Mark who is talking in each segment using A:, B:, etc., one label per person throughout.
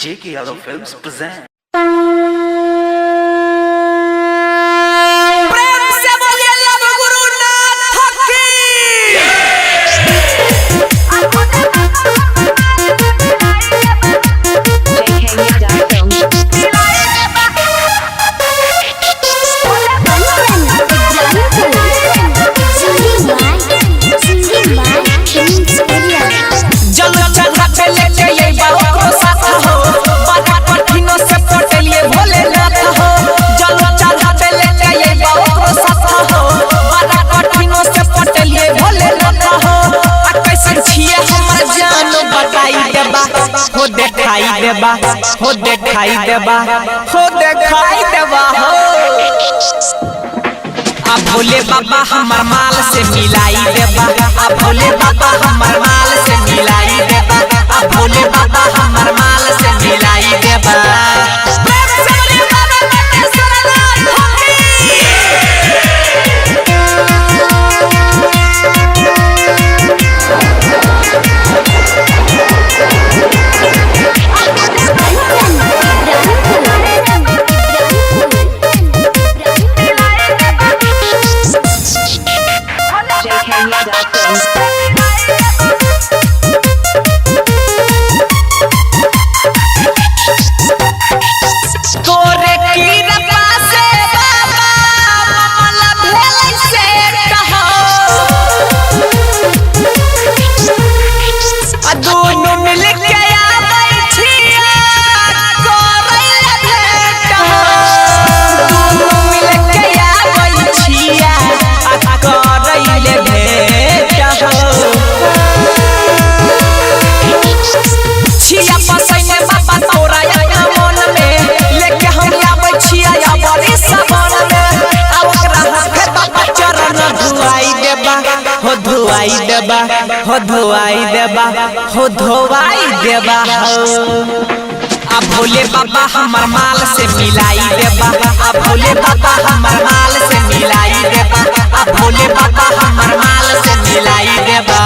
A: JK Yadav Films present.
B: हो दिखाई देबा हो दिखाई देबा हो दिखाई देबा हो अब भोले बाबा हमर माल से मिलाई देबा अब भोले बाबा हमर माल से मिलाई देबा अब भोले बाबा हमर माल से मिलाई देबा धोवाई देबा हो धोवाई देबा हो धोवाई देबा अब भोले बाबा हमर माल से मिलाई देबा अब भोले बाबा हमर माल से मिलाई देबा अब भोले बाबा हमर माल से मिलाई देबा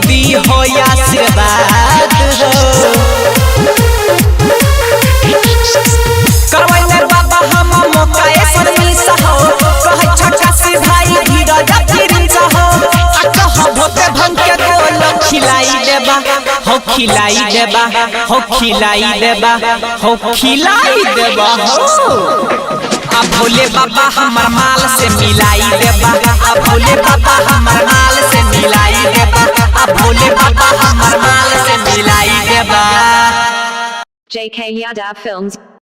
B: दी हो आशीर्वाद हो करवैले बाबा हम मौका ऐसन मिस हो कहे छोटा सी भाई धीरज प्रिंस हो आ कह भोते भंग के गोल खिलाई देबा हो खिलाई देबा हो खिलाई देबा हो खिलाई देबा हो अब भोले बाबा हमर माल से मिलाई देबा अब भोले बाबा हमर माल से मिलाई देबा अब भोले बाबा हमर माल से मिलाई देबा
C: JK Yadav Films